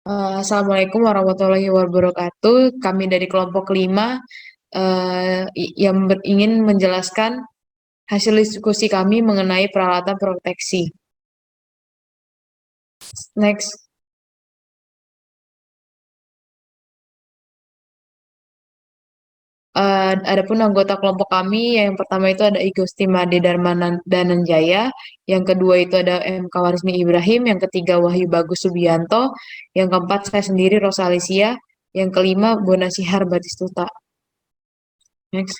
Assalamualaikum warahmatullahi wabarakatuh. Kami dari kelompok 5 yang ingin menjelaskan hasil diskusi kami mengenai peralatan proteksi. Next, adapun anggota kelompok kami yang pertama itu ada Igusti Made Dananjaya, yang kedua itu ada M. Kawarismi Ibrahim, yang ketiga Wahyu Bagus Subianto, yang keempat saya sendiri Rosa Alicia, yang kelima Bonasihar Batistuta. Next.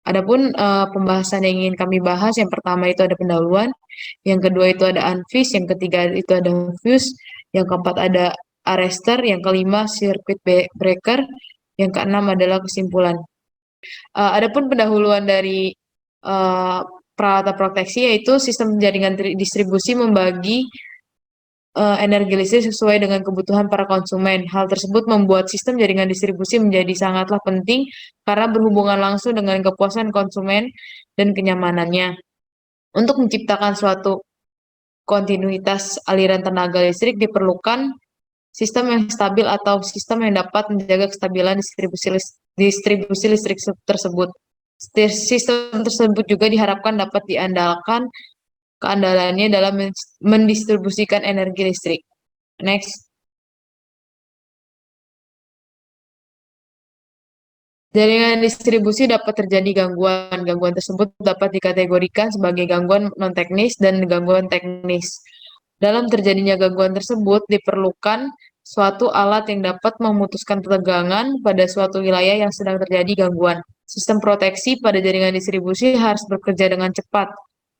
Adapun pembahasan yang ingin kami bahas, yang pertama itu ada pendahuluan, yang kedua itu ada unfuse, yang ketiga itu ada fuse, yang keempat ada arrester, yang kelima circuit breaker, yang keenam adalah kesimpulan. Adapun pendahuluan dari uh, peralatan proteksi yaitu sistem jaringan distribusi membagi energi listrik sesuai dengan kebutuhan para konsumen. Hal tersebut membuat sistem jaringan distribusi menjadi sangatlah penting karena berhubungan langsung dengan kepuasan konsumen dan kenyamanannya. Untuk menciptakan suatu kontinuitas aliran tenaga listrik diperlukan sistem yang stabil atau sistem yang dapat menjaga kestabilan distribusi listrik tersebut. Sistem tersebut juga diharapkan dapat diandalkan keandalannya dalam mendistribusikan energi listrik. Next. Jaringan distribusi dapat terjadi gangguan. Gangguan tersebut dapat dikategorikan sebagai gangguan non-teknis dan gangguan teknis. Dalam terjadinya gangguan tersebut, diperlukan suatu alat yang dapat memutuskan tegangan pada suatu wilayah yang sedang terjadi gangguan. Sistem proteksi pada jaringan distribusi harus bekerja dengan cepat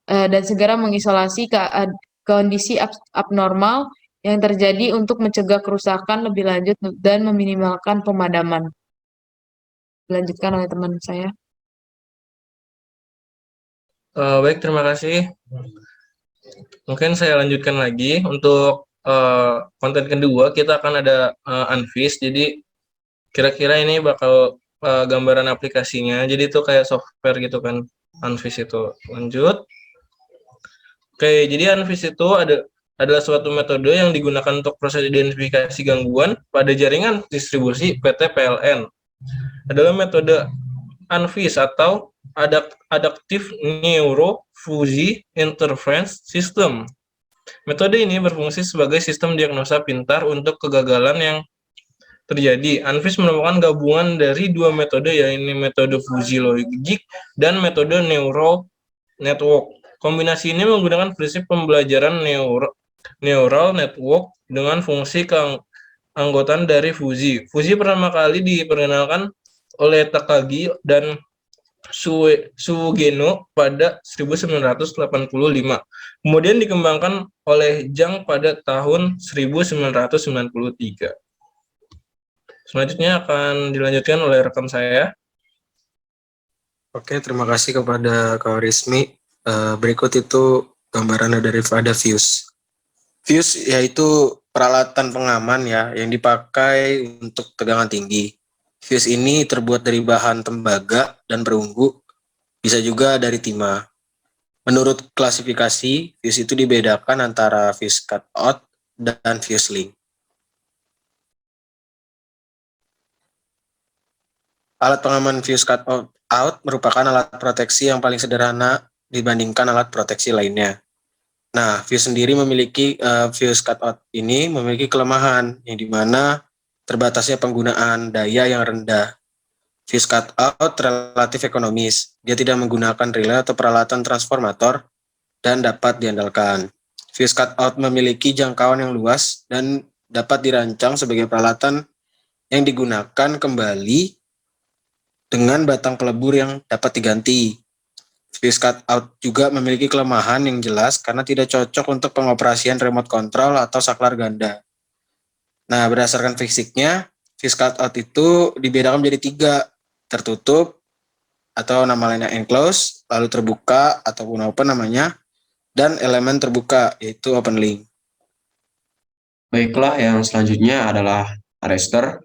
dan segera mengisolasi kondisi abnormal yang terjadi untuk mencegah kerusakan lebih lanjut dan meminimalkan pemadaman. Dilanjutkan oleh teman saya. Baik, terima kasih. Mungkin saya lanjutkan lagi. Untuk konten kedua, kita akan ada unfuse. Jadi, kira-kira ini bakal gambaran aplikasinya. Jadi, itu kayak software gitu kan, unfuse itu. Lanjut. Oke, jadi unfuse itu adalah suatu metode yang digunakan untuk proses identifikasi gangguan pada jaringan distribusi PT PLN. Adalah metode unfuse atau Adaptive Neurofusi Interference System. Metode ini berfungsi sebagai sistem diagnosa pintar untuk kegagalan yang terjadi. Unfuse merupakan gabungan dari dua metode, yaitu metode fusi logik dan metode neural network. Kombinasi ini menggunakan prinsip pembelajaran neural network dengan fungsi keanggotaan dari fusi. Fusi pertama kali diperkenalkan oleh Takagi dan Sugeno pada 1985. Kemudian dikembangkan oleh Zhang pada tahun 1993. Selanjutnya akan dilanjutkan oleh rekan saya. Oke, terima kasih kepada Kak Rismi. Berikut itu gambaran daripada fuse. Fuse yaitu peralatan pengaman ya yang dipakai untuk tegangan tinggi. Fuse ini terbuat dari bahan tembaga dan perunggu, bisa juga dari timah. Menurut klasifikasi, fuse itu dibedakan antara fuse cutout dan fuse link. Alat pengaman fuse cutout merupakan alat proteksi yang paling sederhana dibandingkan alat proteksi lainnya. Nah, fuse sendiri memiliki fuse cutout ini memiliki kelemahan yang dimana terbatasnya penggunaan daya yang rendah. Fuse cutout relatif ekonomis. Dia tidak menggunakan relay atau peralatan transformator dan dapat diandalkan. Fuse cutout memiliki jangkauan yang luas dan dapat dirancang sebagai peralatan yang digunakan kembali dengan batang pelebur yang dapat diganti. Fuse cutout juga memiliki kelemahan yang jelas karena tidak cocok untuk pengoperasian remote control atau saklar ganda. Nah, berdasarkan fisiknya, fuse cutout itu dibedakan menjadi 3, tertutup atau nama lainnya enclosed, lalu terbuka ataupun open namanya, dan elemen terbuka yaitu open link. Baiklah, yang selanjutnya adalah arrester.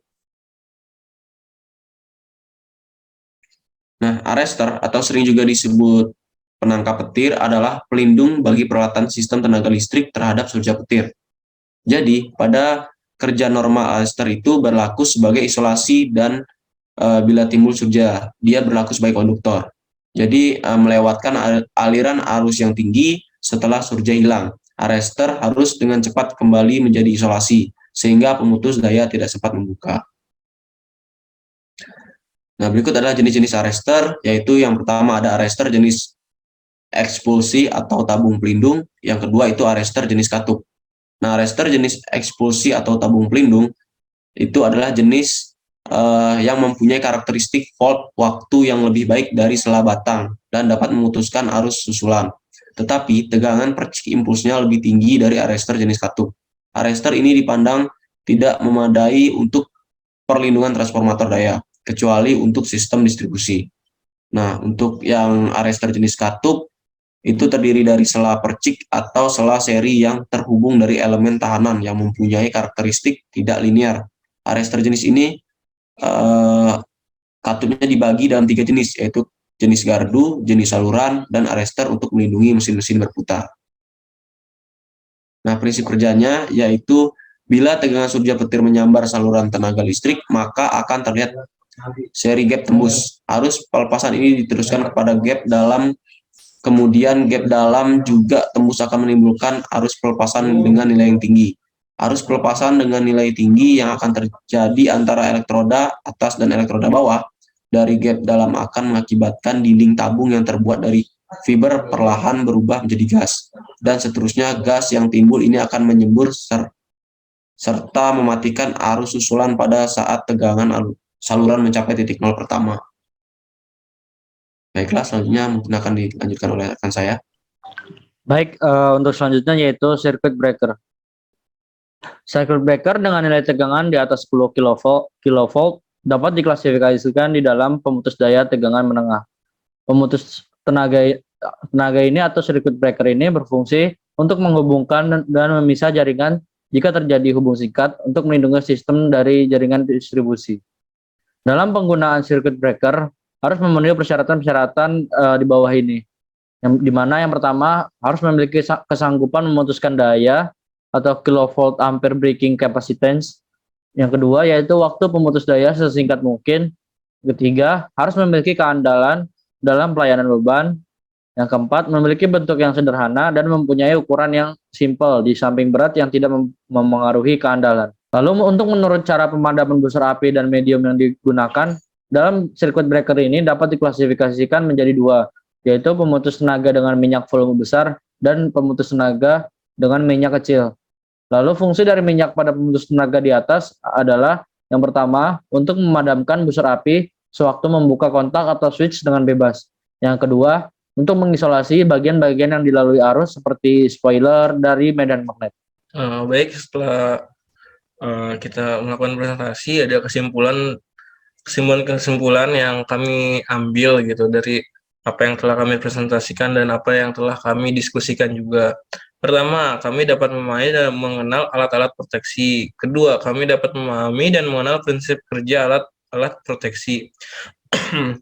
Nah, arrester atau sering juga disebut penangkap petir adalah pelindung bagi peralatan sistem tenaga listrik terhadap surja petir. Jadi, pada kerja normal arrestor itu berlaku sebagai isolasi dan bila timbul surja, dia berlaku sebagai konduktor. Jadi melewatkan aliran arus yang tinggi setelah surja hilang. Arrestor harus dengan cepat kembali menjadi isolasi, sehingga pemutus daya tidak sempat membuka. Nah, berikut adalah jenis-jenis arrestor, yaitu yang pertama ada arrestor jenis ekspulsi atau tabung pelindung, yang kedua itu arrestor jenis katup. Nah, arrestor jenis ekspulsi atau tabung pelindung itu adalah jenis yang mempunyai karakteristik fault waktu yang lebih baik dari sela batang dan dapat memutuskan arus susulan. Tetapi tegangan percik impulsnya lebih tinggi dari arrestor jenis katup. Arrestor ini dipandang tidak memadai untuk perlindungan transformator daya, kecuali untuk sistem distribusi. Nah, untuk yang arrestor jenis katup itu terdiri dari sela percik atau sela seri yang terhubung dari elemen tahanan yang mempunyai karakteristik tidak linear. Arrestor jenis ini katupnya dibagi dalam 3 jenis, yaitu jenis gardu, jenis saluran, dan arrestor untuk melindungi mesin-mesin berputar. Nah, prinsip kerjanya yaitu bila tegangan surja petir menyambar saluran tenaga listrik, maka akan terlihat seri gap tembus. Arus pelepasan ini diteruskan kepada gap dalam, kemudian gap dalam juga tembus akan menimbulkan arus pelepasan dengan nilai yang tinggi. Arus pelepasan dengan nilai tinggi yang akan terjadi antara elektroda atas dan elektroda bawah dari gap dalam akan mengakibatkan dinding tabung yang terbuat dari fiber perlahan berubah menjadi gas, dan seterusnya gas yang timbul ini akan menyembur serta mematikan arus susulan pada saat tegangan saluran mencapai titik nol pertama. Baiklah, selanjutnya mungkin akan dilanjutkan oleh rekan saya. Baik, untuk selanjutnya yaitu circuit breaker. Circuit breaker dengan nilai tegangan di atas 10 kV dapat diklasifikasikan di dalam pemutus daya tegangan menengah. Pemutus tenaga ini atau circuit breaker ini berfungsi untuk menghubungkan dan memisah jaringan jika terjadi hubung singkat untuk melindungi sistem dari jaringan distribusi. Dalam penggunaan circuit breaker harus memenuhi persyaratan-persyaratan di bawah ini. Di mana yang pertama harus memiliki kesanggupan memutuskan daya atau kilovolt ampere breaking capacitance. Yang kedua yaitu waktu pemutus daya sesingkat mungkin. Ketiga, harus memiliki keandalan dalam pelayanan beban. Yang keempat, memiliki bentuk yang sederhana dan mempunyai ukuran yang simpel di samping berat yang tidak memengaruhi keandalan. Lalu untuk menurut cara pemadaman busur api dan medium yang digunakan, dalam circuit breaker ini dapat diklasifikasikan menjadi 2, yaitu pemutus tenaga dengan minyak volume besar dan pemutus tenaga dengan minyak kecil. Lalu fungsi dari minyak pada pemutus tenaga di atas adalah yang pertama, untuk memadamkan busur api sewaktu membuka kontak atau switch dengan bebas. Yang kedua, untuk mengisolasi bagian-bagian yang dilalui arus seperti spoiler dari medan magnet. Baik, setelah kita melakukan presentasi, ada kesimpulan yang kami ambil gitu dari apa yang telah kami presentasikan dan apa yang telah kami diskusikan juga. Pertama, kami dapat memahami dan mengenal alat-alat proteksi. Kedua, kami dapat memahami dan mengenal prinsip kerja alat proteksi.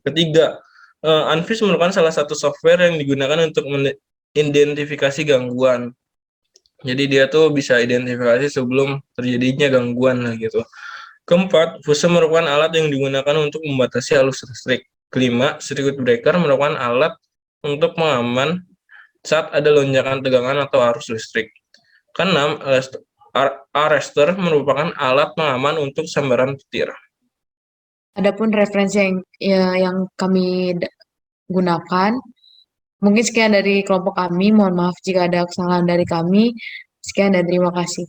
Ketiga, Anvis merupakan salah satu software yang digunakan untuk mengidentifikasi gangguan. Jadi dia tuh bisa identifikasi sebelum terjadinya gangguan lah gitu. Keempat, fuse merupakan alat yang digunakan untuk membatasi arus listrik. Kelima, circuit breaker merupakan alat untuk pengaman saat ada lonjakan tegangan atau arus listrik. Keenam, arrestor merupakan alat pengaman untuk sambaran petir. Adapun referensi yang kami gunakan, mungkin sekian dari kelompok kami. Mohon maaf jika ada kesalahan dari kami. Sekian dan terima kasih.